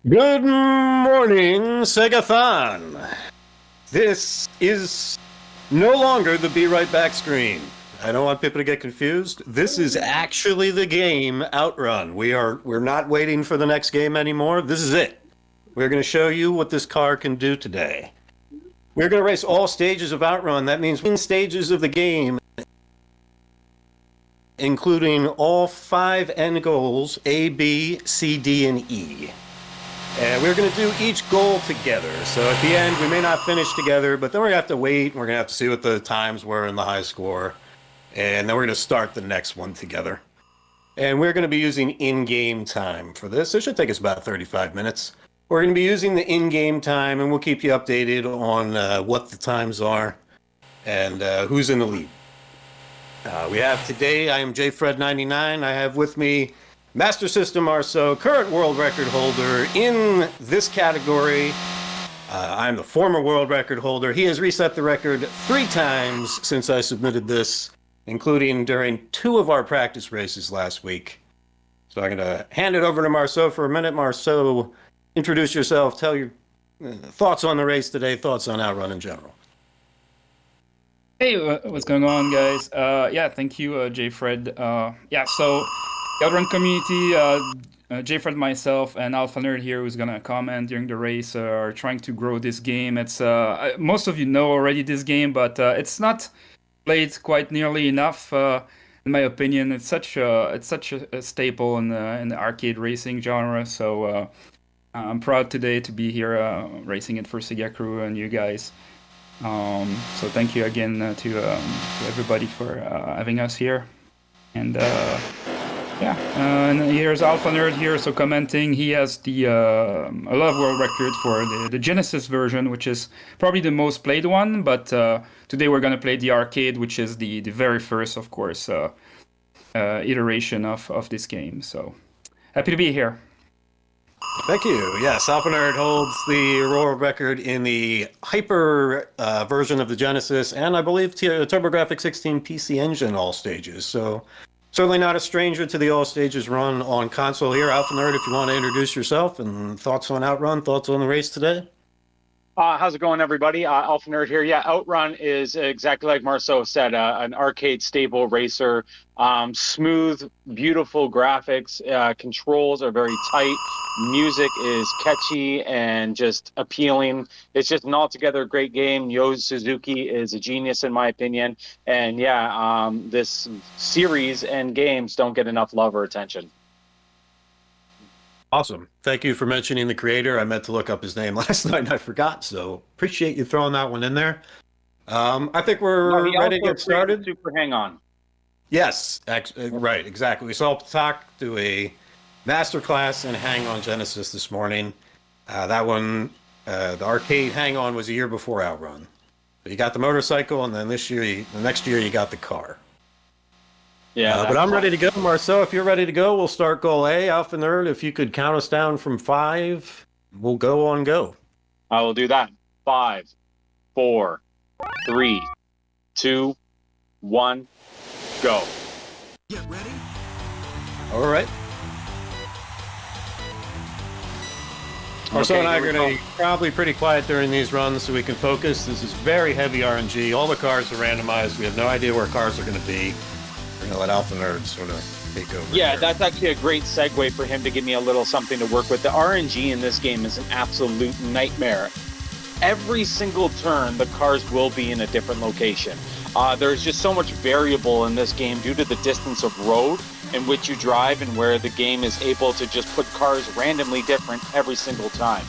Good morning, SEGATHON. This is no longer the Be Right Back screen. I don't want people to get confused. This is actually the game Outrun. We're not waiting for the next game anymore. This is it. We're going to show you what this car can do today. We're going to race all stages of Outrun. That means stages of the game, including all 5 end goals, A, B, C, D, and E. And we're going to do each goal together. So at the end, we may not finish together, but then we're going to have to wait. And we're going to have to see what the times were in the high score. And then we're going to start the next one together. And we're going to be using in-game time for this. It should take us about 35 minutes. We're going to be using the in-game time, and we'll keep you updated on what the times are and who's in the lead. We have today, I am jfred99. I have with me MasterSystemMarceau, current world record holder in this category. I'm the former world record holder. He has reset the record 3 times since I submitted this, including during 2 of our practice races last week. So I'm going to hand it over to Marceau for a minute. Marceau, introduce yourself. Tell your thoughts on the race today, thoughts on Outrun in general. Hey, what's going on, guys? Yeah, thank you, jfred. So the Outrun community, jfred, myself, and Alpha Nerd here, who's gonna comment during the race, are trying to grow this game. It's most of you know already this game, but it's not played quite nearly enough, in my opinion. It's such a staple in the arcade racing genre. So I'm proud today to be here racing it for SegaCrew and you guys. So thank you again to everybody for having us here. And and here's Alpha Nerd here, so commenting. He has the a lot of world record for the Genesis version, which is probably the most played one. But today we're gonna play the arcade, which is the very first, of course, iteration of this game. So happy to be here. Thank you. Yes, Alpha Nerd holds the world record in the Hyper version of the Genesis, and I believe TurboGrafx 16 PC Engine all stages. So certainly not a stranger to the all stages run on console here. Alpha Nerd, if you want to introduce yourself and thoughts on Outrun, thoughts on the race today. How's it going, everybody? Alpha Nerd here. Yeah, Outrun is exactly like Marceau said, an arcade stable racer. Smooth, beautiful graphics. Controls are very tight. Music is catchy and just appealing. It's just an altogether great game. Yo Suzuki is a genius, in my opinion. And yeah, this series and games don't get enough love or attention. Awesome. Thank you for mentioning the creator. I meant to look up his name last night and I forgot, so appreciate you throwing that one in there. I think we're ready to get started. Super Hang On. Yes, right, exactly. We saw Patak do a masterclass in Hang On Genesis this morning. That one, the arcade Hang On was a year before Outrun. But you got the motorcycle, and then the next year, you got the car. Yeah, but I'm ready to go. Marceau, if you're ready to go, we'll start goal A. Alpha Nerd, if you could count us down from 5, we'll go on go. I will do that. 5, 4, 3, 2, 1, go. Get ready. All right. Marceau and I are going to be probably pretty quiet during these runs so we can focus. This is very heavy RNG. All the cars are randomized. We have no idea where cars are going to be. We're going to let Alpha Nerd sort of take over. Yeah, here. That's actually a great segue for him to give me a little something to work with. The RNG in this game is an absolute nightmare. Every single turn, the cars will be in a different location. There's just so much variable in this game due to the distance of road in which you drive and where the game is able to just put cars randomly different every single time.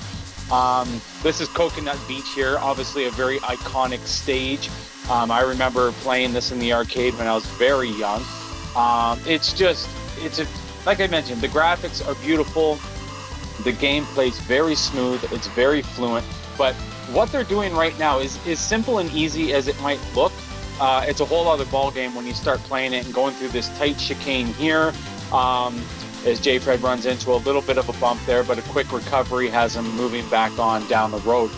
This is Coconut Beach here, obviously a very iconic stage. I remember playing this in the arcade when I was very young. Like I mentioned, the graphics are beautiful. The gameplay is very smooth. It's very fluent. But what they're doing right now is simple and easy as it might look. It's a whole other ball game when you start playing it and going through this tight chicane here. As jfred runs into a little bit of a bump there, but a quick recovery has him moving back on down the road.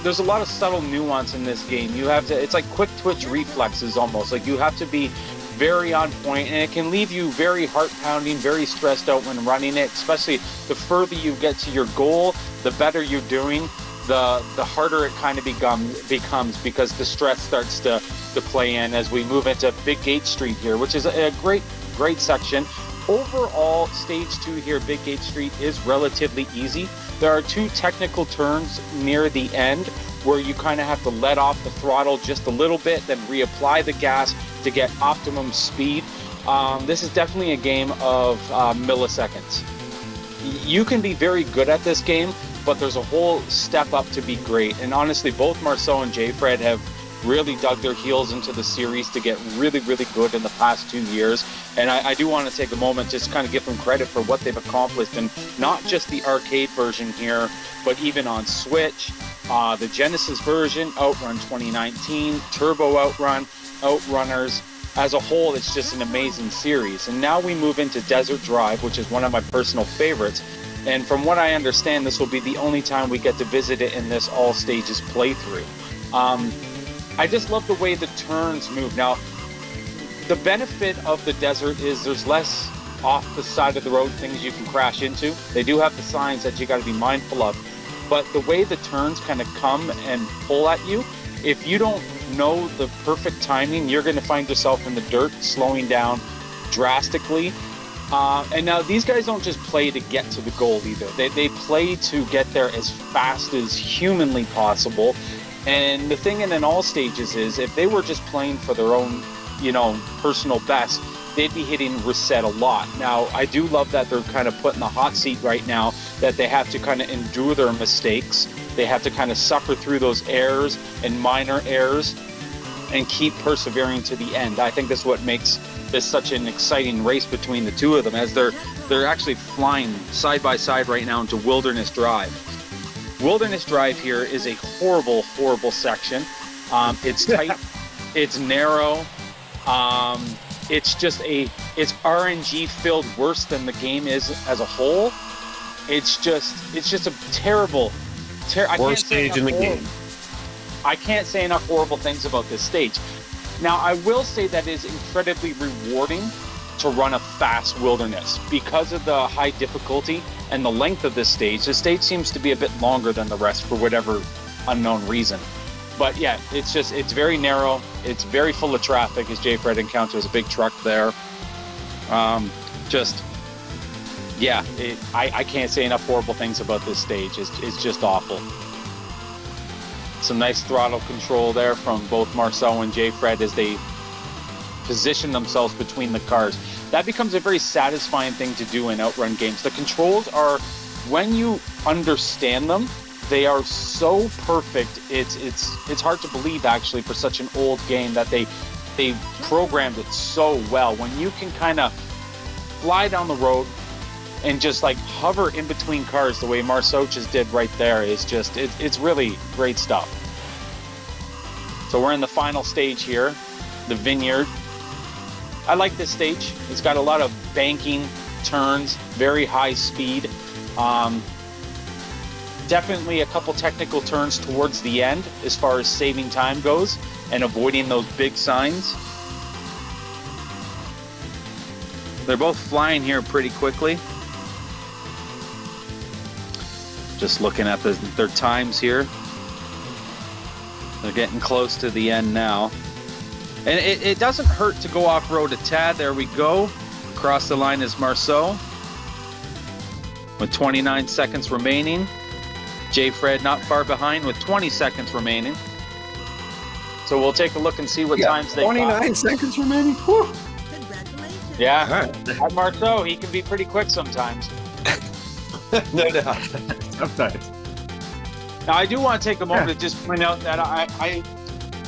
There's a lot of subtle nuance in this game. You have to, it's like quick twitch reflexes almost. Like you have to be very on point, and it can leave you very heart-pounding, very stressed out when running it, especially the further you get to your goal, the better you're doing, the harder it kind of becomes because the stress starts to play in as we move into Big Gate Street here, which is a great section. Overall, stage 2 here, Big Gate Street, is relatively easy. There are 2 technical turns near the end where you kind of have to let off the throttle just a little bit, then reapply the gas to get optimum speed. This is definitely a game of milliseconds. You can be very good at this game, but there's a whole step up to be great. And honestly, both Marceau and jfred have really dug their heels into the series to get really good in the past 2 years. And I do want to take a moment just kind of give them credit for what they've accomplished, and not just the arcade version here, but even on Switch, the Genesis version, Outrun 2019, Turbo Outrun, Outrunners. As a whole, it's just an amazing series. And now we move into Desert Drive, which is one of my personal favorites. And from what I understand, this will be the only time we get to visit it in this all stages playthrough. I just love the way the turns move. Now, the benefit of the desert is there's less off the side of the road things you can crash into. They do have the signs that you got to be mindful of. But the way the turns kind of come and pull at you, if you don't know the perfect timing, you're going to find yourself in the dirt, slowing down drastically. And now these guys don't just play to get to the goal either. They play to get there as fast as humanly possible. And the thing in an all stages is if they were just playing for their own, personal best, they'd be hitting reset a lot. Now, I do love that they're kind of put in the hot seat right now, that they have to kind of endure their mistakes. They have to kind of suffer through those errors and minor errors and keep persevering to the end. I think that's what makes this such an exciting race between the two of them, as they're actually flying side by side right now into Wilderness Drive. Wilderness Drive here is a horrible section. It's tight, it's narrow, it's RNG filled worse than the game is as a whole. It's just a terrible worst stage in the game. I can't say enough horrible things about this stage. Now, I will say that it is incredibly rewarding to run a fast wilderness because of the high difficulty and the length of this stage. The stage seems to be a bit longer than the rest for whatever unknown reason. But yeah, it's very narrow. It's very full of traffic, as jfred encounters a big truck there. I can't say enough horrible things about this stage. It's just awful. Some nice throttle control there from both Marceau and jfred as they position themselves between the cars. That becomes a very satisfying thing to do in outrun games. The controls are, when you understand them, they are so perfect. It's hard to believe, actually, for such an old game, that they programmed it so well. When you can kind of fly down the road and just like hover in between cars the way Marceau just did right there, it's really great stuff. So we're in the final stage here, the Vineyard. I like this stage. It's got a lot of banking, turns, very high speed. Definitely a couple technical turns towards the end as far as saving time goes and avoiding those big signs. They're both flying here pretty quickly. Just looking at their times here. They're getting close to the end now. And it doesn't hurt to go off-road a tad. There we go. Across the line is Marceau with 29 seconds remaining. jfred not far behind with 20 seconds remaining. So we'll take a look and see what times they got. 29 seconds remaining? Whew. Congratulations. Yeah. Right. Marceau, he can be pretty quick sometimes. No doubt. Sometimes. Now, I do want to take a moment to just point out that I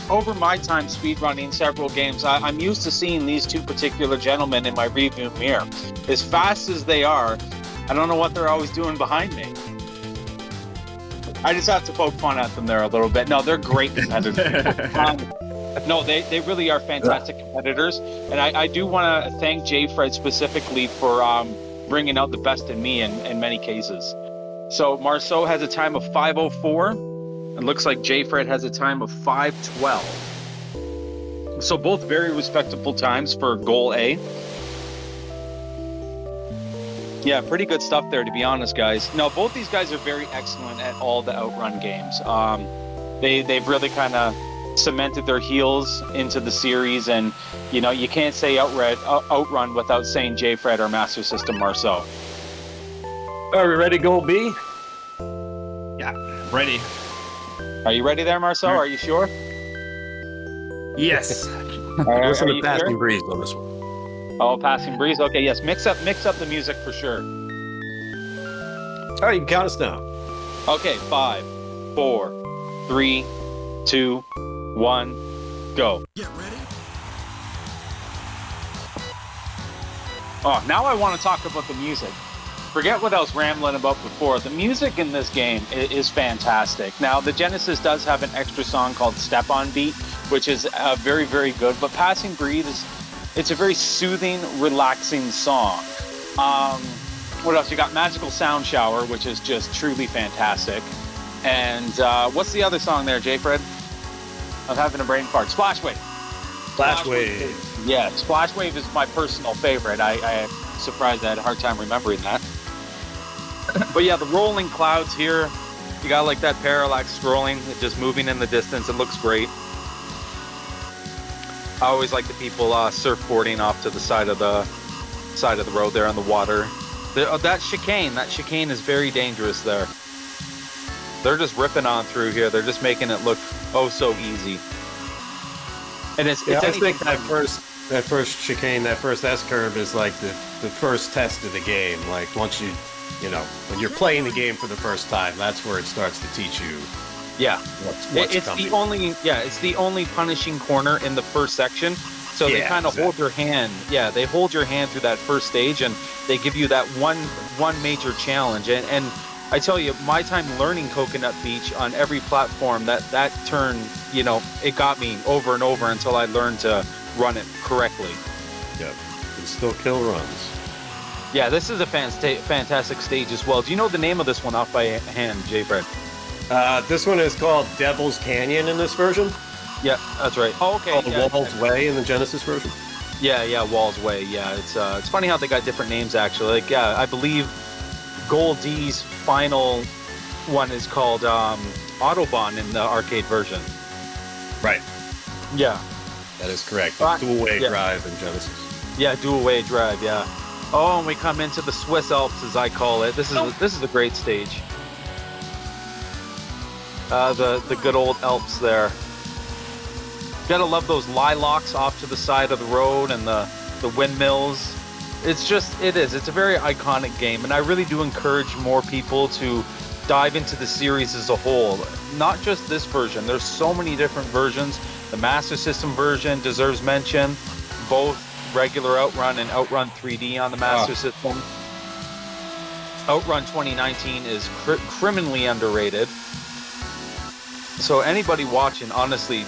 over my time speedrunning several games, I'm used to seeing these two particular gentlemen in my rearview mirror. As fast as they are, I don't know what they're always doing behind me. I just have to poke fun at them there a little bit. No, they're great competitors. No, they really are fantastic competitors. And I do want to thank jfred specifically for bringing out the best in me in many cases. So Marceau has a time of 5:04. It looks like jfred has a time of 5:12. So both very respectable times for goal A. Yeah, pretty good stuff there, to be honest, guys. No, both these guys are very excellent at all the Outrun games. They've really kind of cemented their heels into the series, and you know, you can't say Outrun without saying jfred or MasterSystemMarceau. Are we ready, goal B? Yeah, ready. Are you ready there, Marceau? Are you sure? Yes. Listen Are to you Passing sure? Breeze on this one. Oh, Passing Breeze. Okay, yes. Mix up the music for sure. All right, you can count us down. Okay, 5, 4, 3, 2, 1, go. Get ready. Oh, now I want to talk about the music. Forget what I was rambling about before. The music in this game is fantastic. Now, the Genesis does have an extra song called Step On Beat, which is very, very good. But Passing Breeze it's a very soothing, relaxing song. What else? You got Magical Sound Shower, which is just truly fantastic. And what's the other song there, jfred? I'm having a brain fart. Splash Wave. Splash Wave. Yeah, Splash Wave is my personal favorite. I'm surprised I had a hard time remembering that. But yeah, the rolling clouds here, you got like that parallax scrolling, just moving in the distance. It looks great. I always like the people surfboarding off to the side of the road there on the water. That chicane is very dangerous there. They're just ripping on through here. They're just making it look oh so easy. And it's I think that first chicane, that first S curve is like the first test of the game. Like once you know, when you're playing the game for the first time, that's where it starts to teach you. Yeah, what's it's coming. it's the only punishing corner in the first section. So they kind of hold your hand. Yeah, they hold your hand through that first stage, and they give you that one major challenge. And I tell you, my time learning Coconut Beach on every platform, that turn, you know, it got me over and over until I learned to run it correctly. Yep, and still kill runs. Yeah, this is a fantastic stage as well. Do you know the name of this one off by hand, jfred? This one is called Devil's Canyon in this version. Yeah, that's right. Oh, okay. Called Wall's Way in the Genesis version. Yeah, Wall's Way. Yeah, it's funny how they got different names actually. Like, yeah, I believe Goal D's final one is called Autobahn in the arcade version. Right. Yeah. That is correct. Right. Dual-way Yeah. drive in Genesis. Yeah, dual-way drive. Yeah. Oh, and we come into the Swiss Alps, as I call it. This is a great stage. The good old Alps there. Gotta love those lilacs off to the side of the road and the windmills. It's a very iconic game, and I really do encourage more people to dive into the series as a whole. Not just this version. There's so many different versions. The Master System version deserves mention. Both regular Outrun and Outrun 3D on the Master System. Outrun 2019 is criminally underrated. So anybody watching, honestly,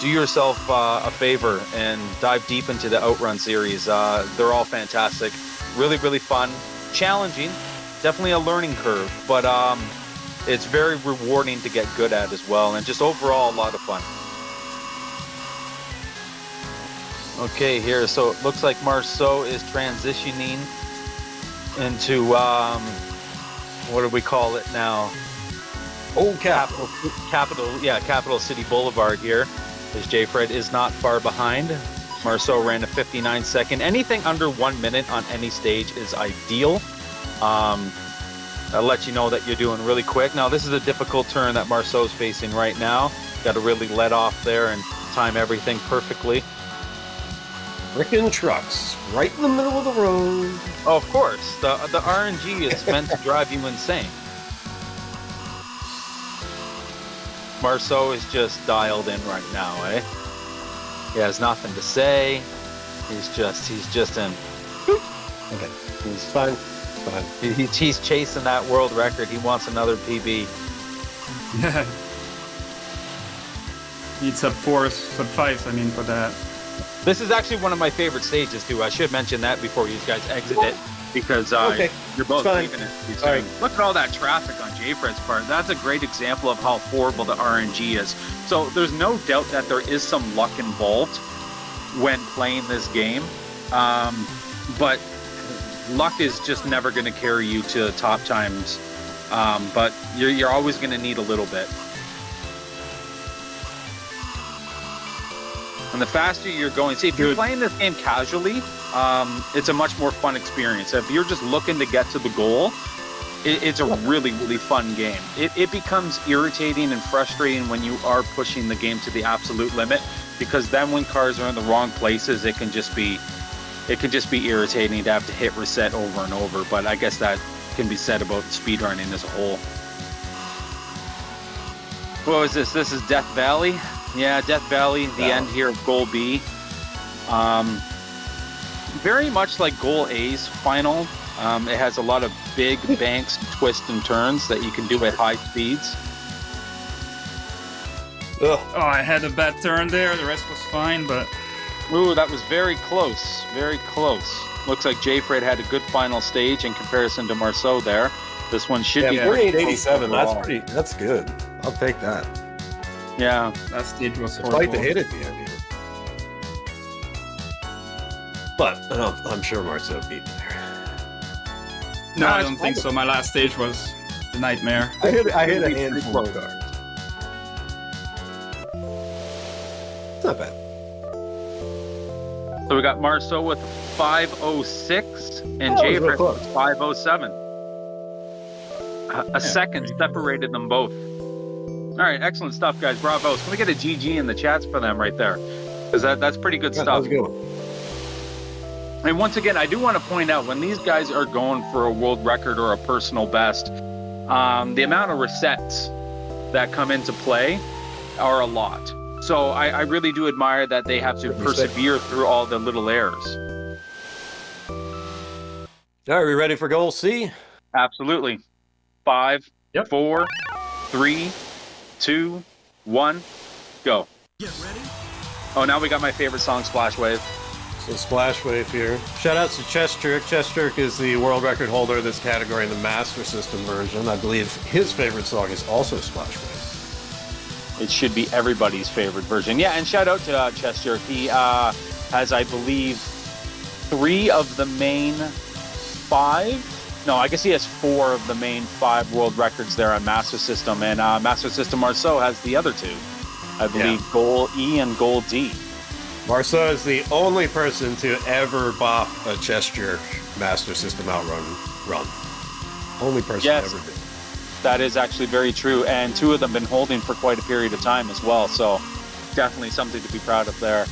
do yourself a favor and dive deep into the Outrun series. They're all fantastic. Really, really fun. Challenging. Definitely a learning curve. But it's very rewarding to get good at as well. And just overall, a lot of fun. Okay, here. So it looks like Marceau is transitioning into, what do we call it now? Old Capital. Capital City Boulevard here. As jfred is not far behind. Marceau ran a 59-second. Anything under 1 minute on any stage is ideal. I'll let you know that you're doing really quick. Now, this is a difficult turn that Marceau's facing right now. Got to really let off there and time everything perfectly. Frickin' trucks right in the middle of the road. Oh, of course. The RNG is meant to drive you insane. Marceau is just dialed in right now, eh? He has nothing to say. He's just in. Okay, it's fine. He's chasing that world record. He wants another PB. Yeah. Need sub 4s, sub 5s, I mean, for that. This is actually one of my favorite stages too. I should mention that before you guys exit it. because Okay, you're both it's fine. leaving it too soon. All right. Look at all that traffic on JFred's part. That's a great example of how horrible the RNG is. So there's no doubt that there is some luck involved when playing this game, but luck is just never going to carry you to top times. But you're always going to need a little bit. And the faster you're going, see, if you're playing this game casually, it's a much more fun experience. If you're just looking to get to the goal, it's a really, really fun game. It becomes irritating and frustrating when you are pushing the game to the absolute limit, because then when cars are in the wrong places, it can just be irritating to have to hit reset over and over. But I guess that can be said about speedrunning as a whole. What was this? This is Death Valley. Yeah, Death Valley, the end here of Goal B. Very much like Goal A's final. It has a lot of big banks, twists, and turns that you can do at high speeds. Ugh. Oh, I had a bad turn there. The rest was fine, but... Ooh, that was very close. Very close. Looks like JFred had a good final stage in comparison to Marceau there. This one should be... 4887, that's good. I'll take that. Yeah. That stage was It's horrible. quite the hit at the end here. But I'm sure Marceau beat me there. No, I don't think so. My last stage was the nightmare. I hit a handful of cars. It's not bad. So we got Marceau with 506 and Oh, that was real JFred close. with 507. A second separated them both. All right, excellent stuff, guys. Bravo. Can we get a GG in the chats for them right there? Because that's pretty good Yeah, that stuff. was a good one. And once again, I do want to point out, when these guys are going for a world record or a personal best, the amount of resets that come into play are a lot. So I really do admire that they have to persevere through all the little errors. All right, we ready for goal C? Absolutely. 5, Yep. 4, 3, 2, 1, go. Get ready. Oh, now we got my favorite song, Splash Wave. So Splash Wave here. Shout outs to Chess Jerk. Chess Jerk is the world record holder of this category in the Master System version. I believe his favorite song is also Splash Wave. It should be everybody's favorite version. Yeah, and shout out to Chess Jerk. He has, I believe, 3 of the main 5. No, I guess he has 4 of the main 5 world records there on Master System, and MasterSystemMarceau has the other 2. I believe Goal E and Goal D. Marceau is the only person to ever bop a Chess Jerk Master System outrun run. Only person Yes. ever did. That is actually very true, and 2 of them been holding for quite a period of time as well, so definitely something to be proud of there.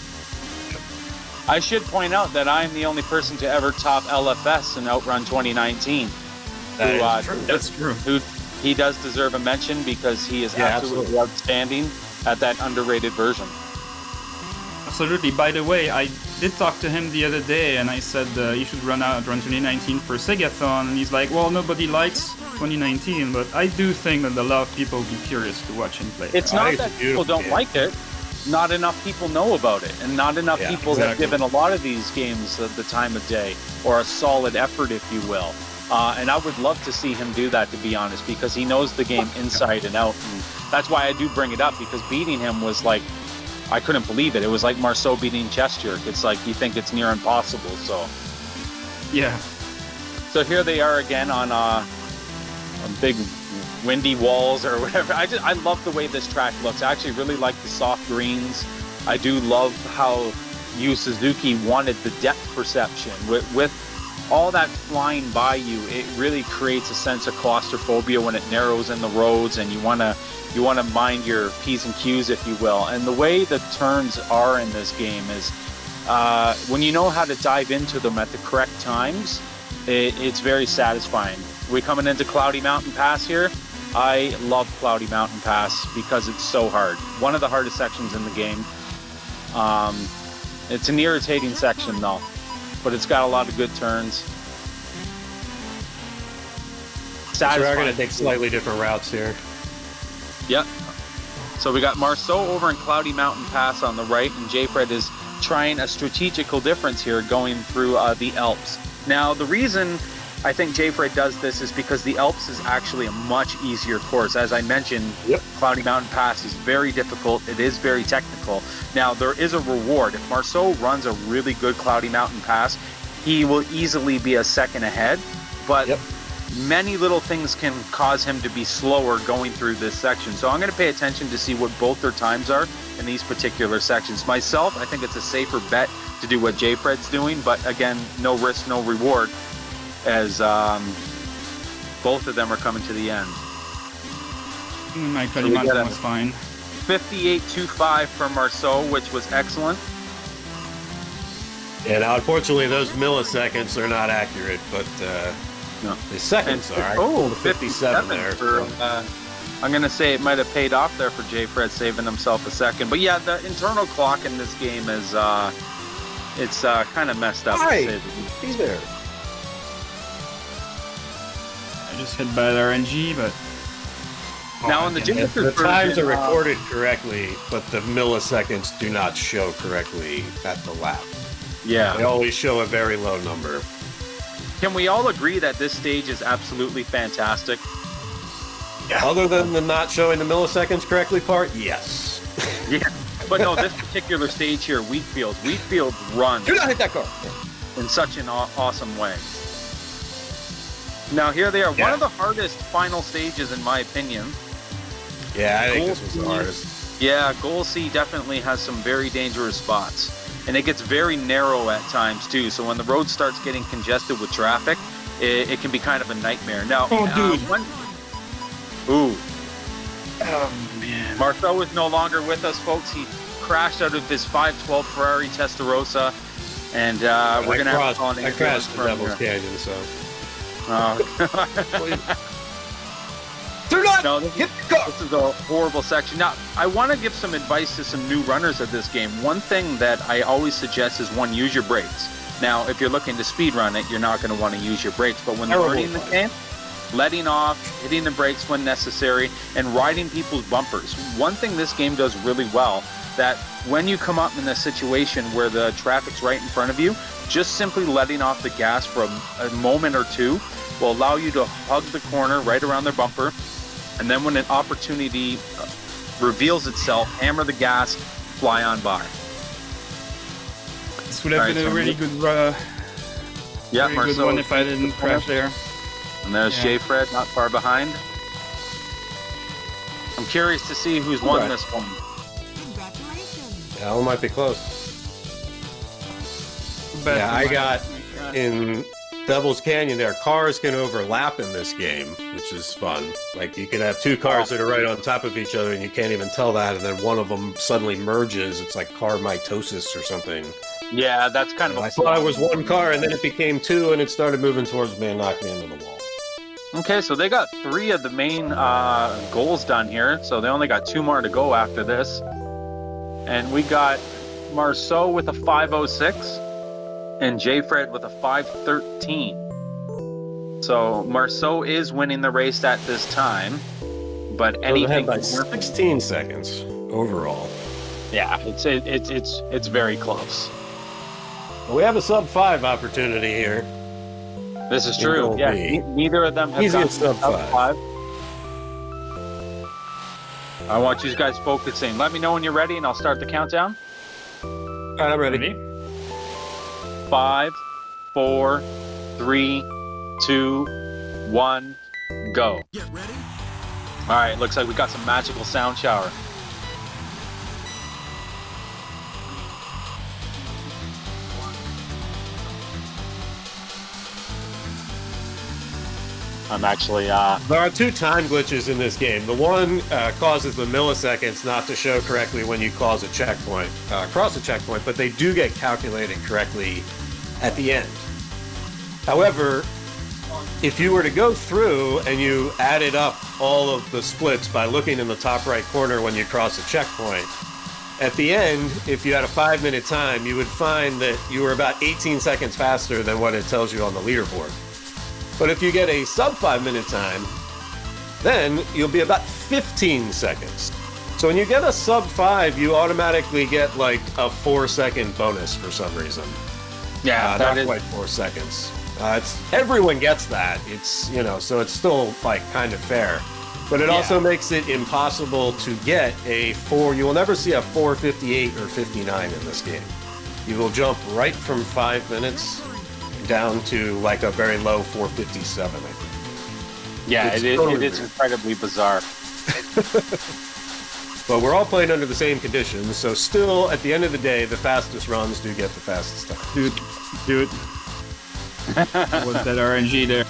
I should point out that I'm the only person to ever top LFS in Outrun 2019. That is true. That's true. Who he does deserve a mention because he is absolutely outstanding at that underrated version. Absolutely. By the way, I did talk to him the other day, and I said you should run Outrun 2019 for SEGATHON, and he's like, well, nobody likes 2019, but I do think that a lot of people will be curious to watch him play. It's not that people don't like it. Not enough people know about it, and not enough people have given a lot of these games the time of day, or a solid effort, if you will. And I would love to see him do that, to be honest, because he knows the game inside and out. And that's why I do bring it up, because beating him was like, I couldn't believe it. It was like Marceau beating Chess Jerk. It's like you think it's near impossible. So Yeah. So here they are again on big windy walls or whatever. I love the way this track looks. I actually really like the soft greens. I do love how Yu Suzuki wanted the depth perception with all that flying by you. It really creates a sense of claustrophobia when it narrows in the roads, and you want to mind your P's and Q's, if you will. And the way the turns are in this game is when you know how to dive into them at the correct times, it's very satisfying. We're coming into Cloudy Mountain Pass here. I love Cloudy Mountain Pass because it's so hard. One of the hardest sections in the game. It's an irritating section though, but it's got a lot of good turns. So we're going to take slightly different routes here. Yep. So we got Marceau over in Cloudy Mountain Pass on the right, and JFred is trying a strategical difference here, going through the Alps. Now, the reason I think jfred does this is because the Alps is actually a much easier course. As I mentioned, Cloudy Mountain Pass is very difficult. It is very technical. Now, there is a reward. If Marceau runs a really good Cloudy Mountain Pass, he will easily be a second ahead. But many little things can cause him to be slower going through this section. So I'm going to pay attention to see what both their times are in these particular sections. Myself, I think it's a safer bet to do what jfred's doing, but again, no risk, no reward, as both of them are coming to the end. My Cloudy Mountain was fine. 58.25 for Marceau, which was excellent. Yeah, now unfortunately those milliseconds are not accurate, but No. the seconds are. I Oh, pulled 57 there. For, I'm going to say it might have paid off there for jfred, saving himself a second. But yeah, the internal clock in this game is it's kind of messed up. Hi, he's there. I just hit bad RNG, but Now in the Genesis The times version, are recorded correctly, but the milliseconds do not show correctly at the lap. They yeah. always show a very low number. Can we all agree that this stage is absolutely fantastic? Other than the not showing the milliseconds correctly part, yes. Yeah. But no, this particular stage here, Wheatfield runs Do not hit that car. in such an awesome way. Now here they are, one of the hardest final stages in my opinion. Yeah, I think this was the hardest. Yeah, Goal C definitely has some very dangerous spots. And it gets very narrow at times too, so when the road starts getting congested with traffic, it can be kind of a nightmare. Now, ooh. oh man. Marceau is no longer with us, folks. He crashed out of his 512 Ferrari Testarossa, and we're going to have on I crashed the Devil's Canyon, so. Do not hit the car! This is a horrible section. Now, I want to give some advice to some new runners of this game. One thing that I always suggest is, one, use your brakes. Now, if you're looking to speed run it, you're not going to want to use your brakes, but when learning the game, letting off, hitting the brakes when necessary, and riding people's bumpers. One thing this game does really well, that when you come up in a situation where the traffic's right in front of you, just simply letting off the gas for a moment or two will allow you to hug the corner right around their bumper, and then when an opportunity reveals itself, hammer the gas, fly on by. This would have been a really good really good one if I didn't crash there. And there's jfred, not far behind. I'm curious to see who's won this one. Congratulations. Yeah, one might be close. Yeah, I got in Devil's Canyon there, cars can overlap in this game, which is fun. Like, you can have two cars that are right on top of each other and you can't even tell that, and then one of them suddenly merges. It's like car mitosis or something. Yeah, that's kind of I thought it was one car, and then it became two, and it started moving towards me and knocked me into the wall. Okay, so they got 3 of the main goals done here, so they only got 2 more to go after this. And we got Marceau with a 506 and jfred with a 513. So Marceau is winning the race at this time, but anything by 16 seconds overall. Yeah, it's very close. We have a sub 5 opportunity here. This is true. Yeah, neither of them have Easy got at sub 5. I want you guys focusing. Let me know when you're ready, and I'll start the countdown. All right, I'm ready. 5, 4, 3, 2, 1, go. Get ready. All right, looks like we got some magical sound shower. I'm actually There are 2 time glitches in this game. The one causes the milliseconds not to show correctly when you cross a checkpoint, but they do get calculated correctly at the end. However, if you were to go through and you added up all of the splits by looking in the top right corner when you cross a checkpoint, at the end, if you had a 5-minute time, you would find that you were about 18 seconds faster than what it tells you on the leaderboard. But if you get a sub 5-minute time, then you'll be about 15 seconds. So when you get a sub 5, you automatically get like a 4-second bonus for some reason. yeah, not quite 4 seconds. Everyone gets that. It's, you know, so it's still like kind of fair. But it also makes it impossible to get you will never see a 458 or 59 in this game. You will jump right from 5 minutes down to like a very low 457, I think. Yeah, it is incredibly bizarre. But we're all playing under the same conditions, so still, at the end of the day, the fastest runs do get the fastest time. Dude. What's that RNG there?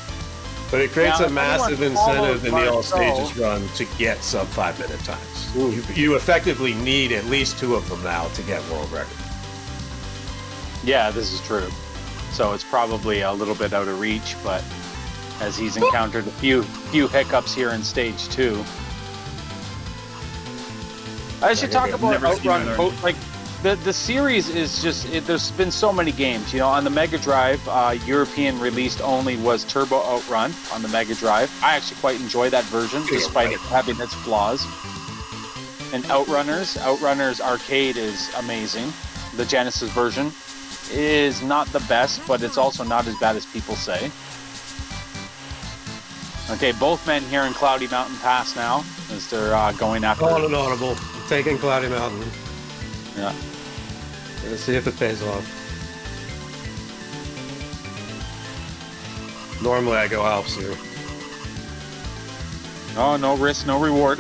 But it creates Now, a massive incentive in the all stages run to get sub 5 minute times. You effectively need at least 2 of them now to get world record. Yeah, this is true. So it's probably a little bit out of reach, but as he's encountered a few hiccups here in stage 2. I should talk about Outrun. Like the series is just there's been so many games. You know, on the Mega Drive, European released only was Turbo Outrun on the Mega Drive. I actually quite enjoy that version, despite it having its flaws. And Outrunners Arcade is amazing. The Genesis version is not the best, but it's also not as bad as people say. Okay, both men here in Cloudy Mountain Pass now, as they're going after... All an audible. Taking Cloudy Mountain. Yeah. Let's see if it pays off. Normally I go Alps here. Oh, no risk, no reward.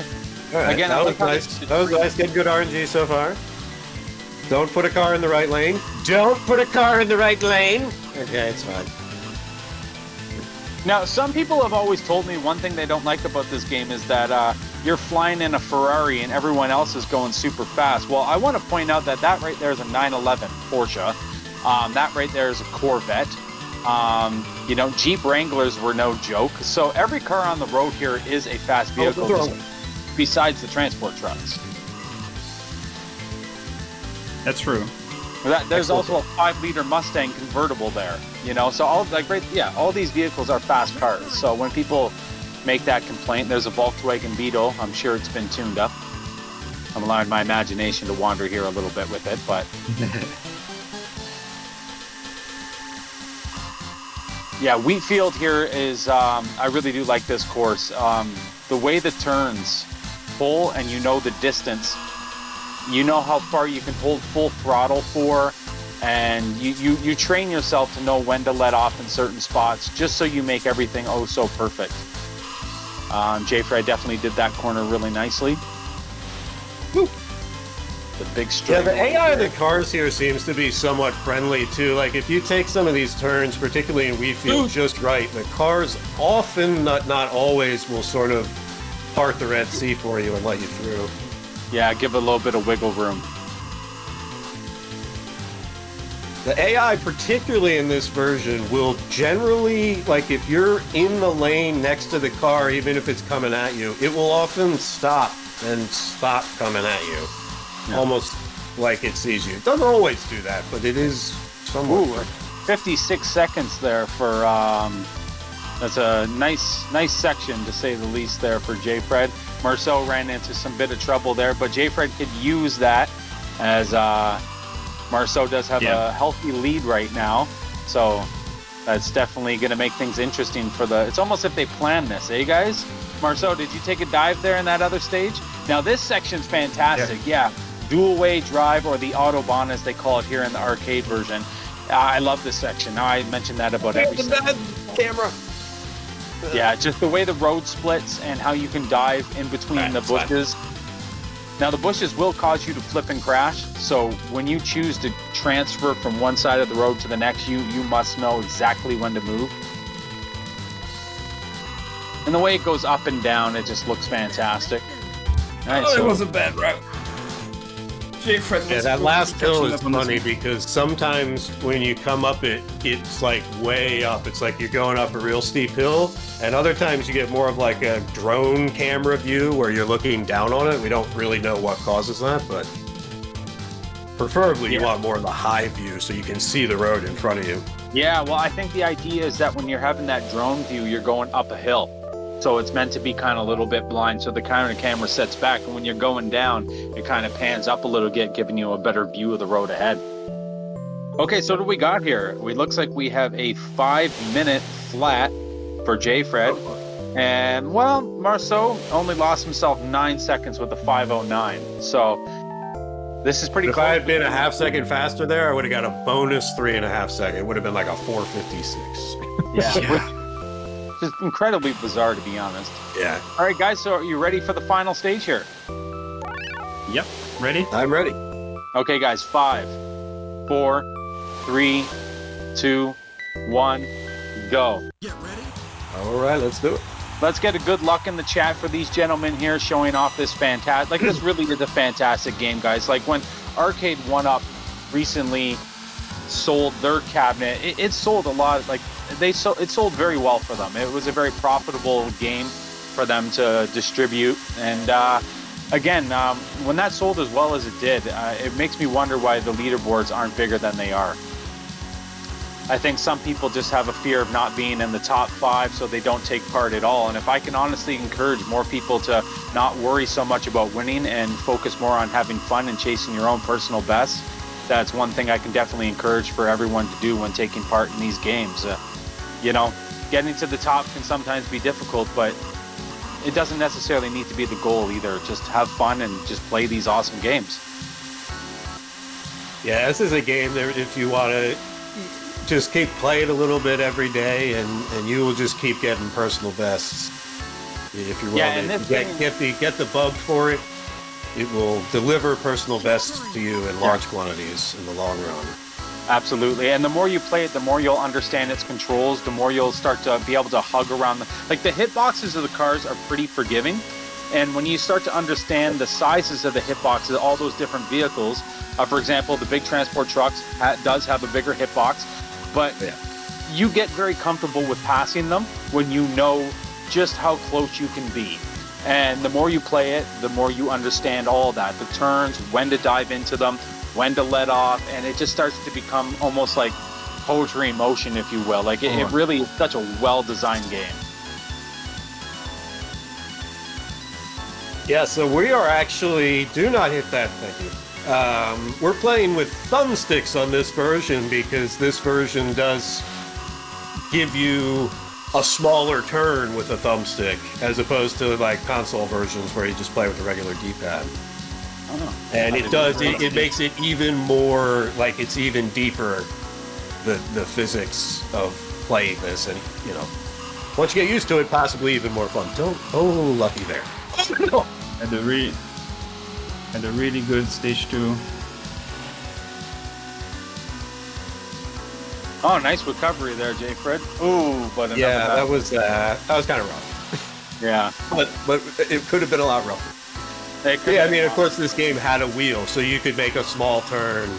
All right, Again, that was nice. That was nice. Get good RNG so far. Don't put a car in the right lane. Don't put a car in the right lane. Okay, it's fine. Now, some people have always told me one thing they don't like about this game is that you're flying in a Ferrari and everyone else is going super fast. Well, I want to point out that right there is a 911 Porsche. That right there is a Corvette. You know, Jeep Wranglers were no joke. So every car on the road here is a fast vehicle, besides the transport trucks. That's true. There's also a 5-liter Mustang convertible there, you know. So all these vehicles are fast cars. So when people make that complaint, there's a Volkswagen Beetle. I'm sure it's been tuned up. I'm allowing my imagination to wander here a little bit with it, but yeah, Wheatfield here is. I really do like this course. The way the turns pull, and you know the distance. You know how far you can hold full throttle for, and you train yourself to know when to let off in certain spots, just so you make everything oh so perfect. jfred definitely did that corner really nicely. Woo. The big straight. Yeah, the AI of the cars here seems to be somewhat friendly too. Like if you take some of these turns, particularly in Wheatfield, just right, the cars often, not always, will sort of part the Red Sea for you and let you through. Yeah, give it a little bit of wiggle room. The AI, particularly in this version, will generally, like if you're in the lane next to the car, even if it's coming at you, it will often stop and stop coming at you. Yeah. Almost like it sees you. It doesn't always do that, but it is somewhat. Ooh, 56 seconds there for, that's a nice section to say the least there for jfred. Marceau ran into some bit of trouble there, but jfred could use that as Marceau does have a healthy lead right now, so that's definitely going to make things interesting for the... It's almost if they planned this, eh, guys? Marceau, did you take a dive there in that other stage? Now, this section's fantastic, yeah. Dual-way drive, or the Autobahn, as they call it here in the arcade version. I love this section. Now, I mentioned that about every section. Camera. Yeah, just the way the road splits and how you can dive in between the bushes. Now, the bushes will cause you to flip and crash, so when you choose to transfer from one side of the road to the next, you must know exactly when to move. And the way it goes up and down, it just looks fantastic. Right, it was a bad route. jfred, yeah, that last hill is funny because sometimes when you come up it's like way up. It's like you're going up a real steep hill, and other times you get more of like a drone camera view where you're looking down on it. We don't really know what causes that, but preferably you want more of the high view so you can see the road in front of you. Yeah, well, I think the idea is that when you're having that drone view, you're going up a hill. So it's meant to be kind of a little bit blind, so the camera sets back, and when you're going down, it kind of pans up a little bit, giving you a better view of the road ahead. Okay, so what do we got here? It looks like we have a 5-minute flat for jfred. And, well, Marceau only lost himself 9 seconds with the 5:09. So this is pretty If close. I had been a half second faster there, I would have got a bonus 3.5 second. It would have been like a 4:56. Yeah. Just incredibly bizarre, to be honest. Yeah. All right, guys, so are you ready for the final stage here? Yep. Ready? I'm ready. Okay, guys, 5, 4, 3, 2, 1, go. All right, let's do it. Let's get a good luck in the chat for these gentlemen here showing off this fantastic, like this really is a fantastic game, guys. Like when Arcade 1-Up recently sold their cabinet, it sold a lot, like it sold very well for them. It was a very profitable game for them to distribute. And again, when that sold as well as it did, it makes me wonder why the leaderboards aren't bigger than they are. I think some people just have a fear of not being in the top 5, so they don't take part at all. And if I can honestly encourage more people to not worry so much about winning and focus more on having fun and chasing your own personal best, that's one thing I can definitely encourage for everyone to do when taking part in these games. You know, getting to the top can sometimes be difficult, but it doesn't necessarily need to be the goal either. Just have fun and just play these awesome games. Yeah, this is a game that if you want to just keep playing a little bit every day, and you will just keep getting personal bests. If you're willing to get the bug for it, it will deliver personal bests to you in large quantities in the long run. Absolutely, and the more you play it, the more you'll understand its controls, the more you'll start to be able to hug around the hitboxes of the cars are pretty forgiving. And when you start to understand the sizes of the hitboxes, all those different vehicles, for example, the big transport trucks does have a bigger hitbox, but you get very comfortable with passing them when you know just how close you can be. And the more you play it, the more you understand all that. The turns, when to dive into them, when to let off, and it just starts to become almost like poetry in motion, if you will. Like it really is such a well-designed game. Yeah, so we are actually, do not hit that, thank you. We're playing with thumbsticks on this version because this version does give you a smaller turn with a thumbstick as opposed to like console versions where you just play with a regular D-pad. And it makes it even more, like it's even deeper, the physics of playing this, and you know, once you get used to it, possibly even more fun. Lucky there. And a really good stage 2. Oh, nice recovery there, jfred. Ooh, but another that was kind of rough. Yeah, but it could have been a lot rougher. Yeah, I mean, of course, this game had a wheel, so you could make a small turn,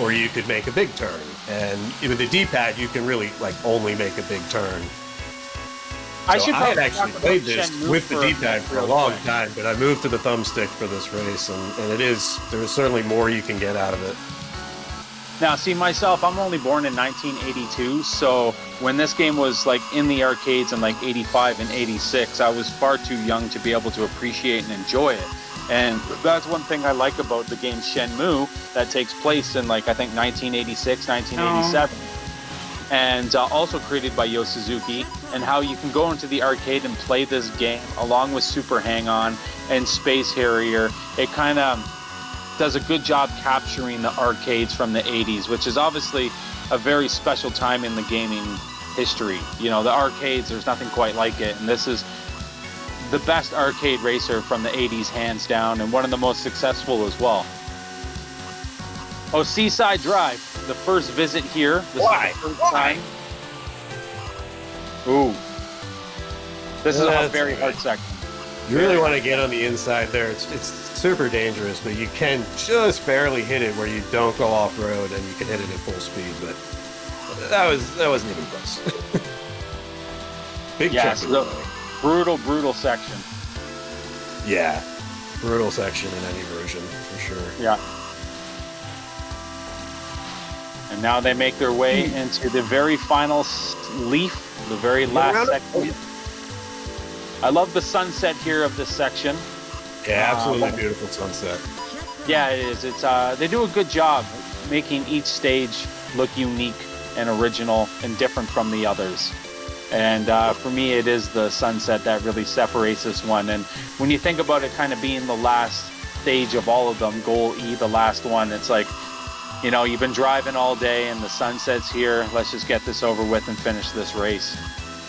or you could make a big turn. And with the D-pad, you can really like only make a big turn. I had actually played this with the D-pad for a long time, but I moved to the thumbstick for this race, and there's certainly more you can get out of it. Now, see, myself, I'm only born in 1982, so when this game was like in the arcades in like 85 and 86, I was far too young to be able to appreciate and enjoy it. And that's one thing I like about the game Shenmue that takes place in like, I think 1986, 1987. And also created by Yo Suzuki, and how you can go into the arcade and play this game along with Super Hang-On and Space Harrier. It kind of does a good job capturing the arcades from the 80s, which is obviously a very special time in the gaming history. You know, the arcades, there's nothing quite like it, and this is the best arcade racer from the 80s, hands down, and one of the most successful as well. Oh, Seaside Drive, the first visit here. This is the first time. Ooh. This is a very hard section. You really want to get on the inside there. It's super dangerous, but you can just barely hit it where you don't go off-road, and you can hit it at full speed, but that wasn't even close. Big check. Brutal section. Yeah. Brutal section in any version, for sure. Yeah. And now they make their way into the very final leaf, the very last section. I love the sunset here of this section. Yeah, absolutely beautiful sunset. Yeah, it is. It's they do a good job making each stage look unique and original and different from the others. And for me, it is the sunset that really separates this one. And when you think about it kind of being the last stage of all of them, goal E, the last one, it's like, you know, you've been driving all day and the sunset's here. Let's just get this over with and finish this race.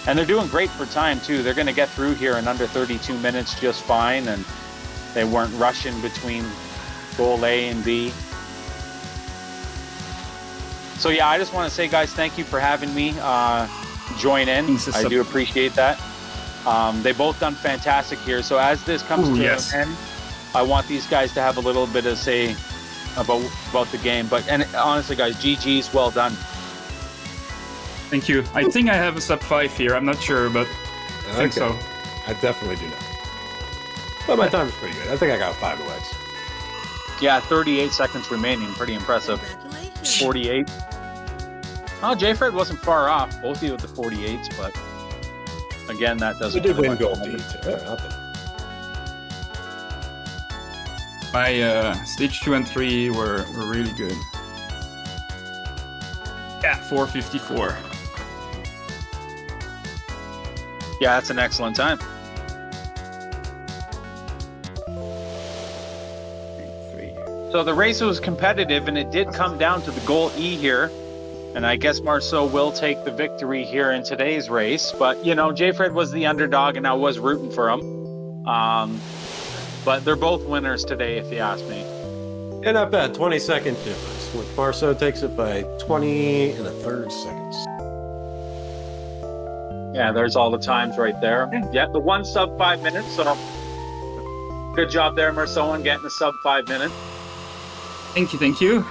And they're doing great for time too. They're going to get through here in under 32 minutes just fine. And they weren't rushing between goal A and B. So yeah, I just want to say, guys, thank you for having me join in. I do appreciate that. They both done fantastic here. So as this comes to an end, I want these guys to have a little bit of say about the game. And honestly, guys, GG's, well done. Thank you. I think I have a sub 5 here. I'm not sure, but I think so. I definitely do not. But my time is pretty good. I think I got 5 legs. Yeah, 38 seconds remaining. Pretty impressive. Congratulations. 48. Oh, jfred wasn't far off. Both of you with the 48s, but again, that doesn't. We did really win much gold matter. too. Yeah, nothing. My stage 2 and 3 were really good. Yeah, 4:54. Yeah, that's an excellent time. 3. So the race was competitive, and it did come down to the goal E here. And I guess Marceau will take the victory here in today's race. But, you know, jfred was the underdog, and I was rooting for him. But they're both winners today, if you ask me. Yeah, not bad. 20-second difference. With Marceau takes it by 20 and a third seconds. Yeah, there's all the times right there. Yeah, the one sub 5 minutes. So good job there, Marceau, on getting the sub 5 minute. Thank you, thank you.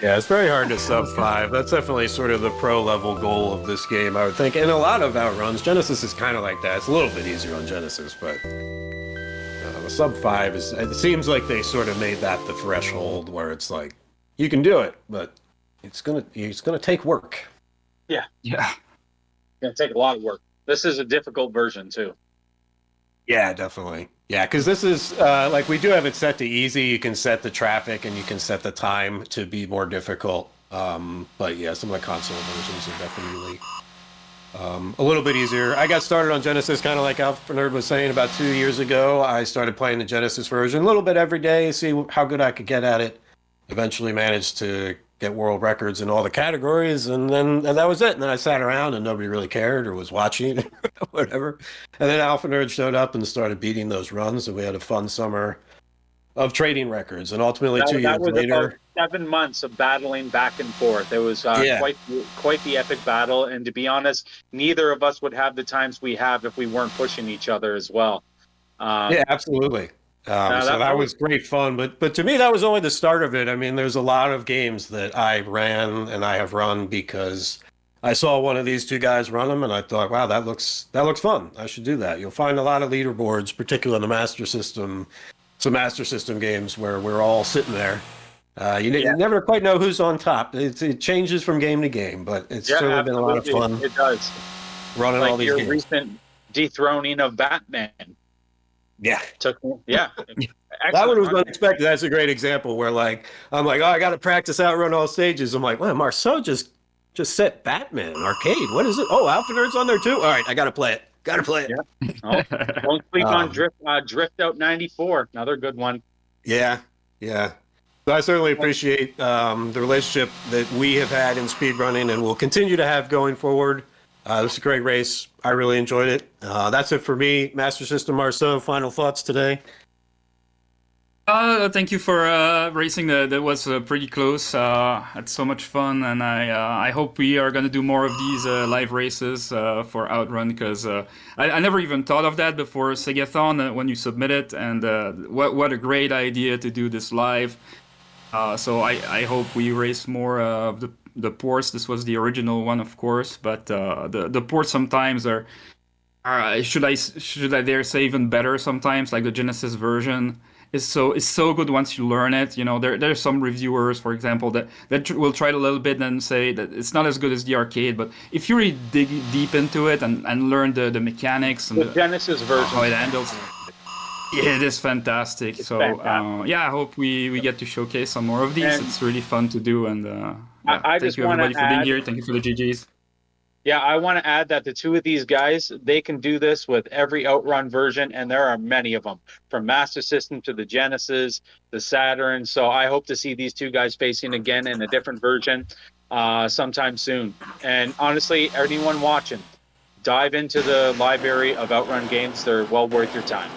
Yeah, it's very hard to sub 5. That's definitely sort of the pro level goal of this game, I would think. And a lot of outruns. Genesis is kind of like that. It's a little bit easier on Genesis, but the sub 5 is. It seems like they sort of made that the threshold where it's like you can do it, but it's gonna take work. Yeah. It's gonna take a lot of work. This is a difficult version too. Yeah, definitely. Yeah, because this is like we do have it set to easy. You can set the traffic and you can set the time to be more difficult. But yeah, some of the console versions are definitely a little bit easier. I got started on Genesis kind of like Alpha Nerd was saying about 2 years ago. I started playing the Genesis version a little bit every day, see how good I could get at it. Eventually managed to get world records in all the categories, and that was it. And then I sat around and nobody really cared or was watching, whatever. And then Alpha Nerd showed up and started beating those runs, and we had a fun summer of trading records. And ultimately, 2 years later, about 7 months of battling back and forth. It was quite the epic battle. And to be honest, neither of us would have the times we have if we weren't pushing each other as well. Yeah, absolutely. So that was great fun, but to me that was only the start of it. I mean, there's a lot of games that I ran and I have run because I saw one of these two guys run them, and I thought, wow, that looks fun. I should do that. You'll find a lot of leaderboards, particularly in the Master System, some Master System games where we're all sitting there. You never quite know who's on top. It changes from game to game, but it's certainly been a lot of fun. It does. Running all these your games. Recent dethroning of Batman. Yeah. That one was unexpected. That's a great example where I'm like, oh, I got to practice outrun all stages. I'm like, wow, Marceau just set Batman Arcade. What is it? Oh, Alpha Nerd's on there too? All right, I got to play it. Yeah. Oh, don't sleep on Drift Out 94. Another good one. Yeah. So I certainly appreciate the relationship that we have had in speedrunning and will continue to have going forward. This was a great race. I really enjoyed it. That's it for me. Master System Marceau, final thoughts today? Thank you for racing. That was pretty close. Had so much fun, and I hope we are going to do more of these live races for Outrun, because I never even thought of that before SEGATHON when you submit it, and what a great idea to do this live. So I hope we race more of the ports. This was the original one, of course, but the ports sometimes are should I dare say even better sometimes. Like the Genesis version is so good once you learn it. You know, there's some reviewers, for example, that will try it a little bit and say that it's not as good as the arcade. But if you really dig deep into it and learn the mechanics and the Genesis version, how it handles. Yeah, it is fantastic. So fantastic. yeah, I hope we get to showcase some more of these. And it's really fun to do, and yeah, I thank just you want everybody to for being add, here. Thank you for the GGs. yeah, I want to add that the two of these guys, they can do this with every Outrun version, and there are many of them, from Master System to the Genesis, the Saturn. So I hope to see these two guys facing again in a different version sometime soon. And honestly, anyone watching, dive into the library of Outrun games. They're well worth your time.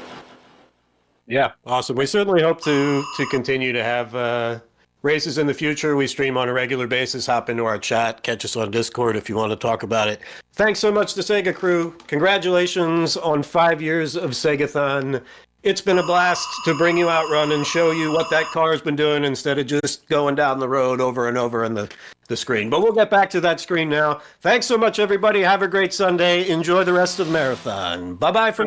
Yeah, awesome. We certainly hope to continue to have races in the future. We stream on a regular basis. Hop into our chat, catch us on Discord if you want to talk about it. Thanks so much to SegaCrew. Congratulations on 5 years of SEGATHON. It's been a blast to bring you Outrun and show you what that car's been doing instead of just going down the road over and over on the screen. But we'll get back to that screen now. Thanks so much, everybody. Have a great Sunday. Enjoy the rest of Marathon. Bye-bye for now.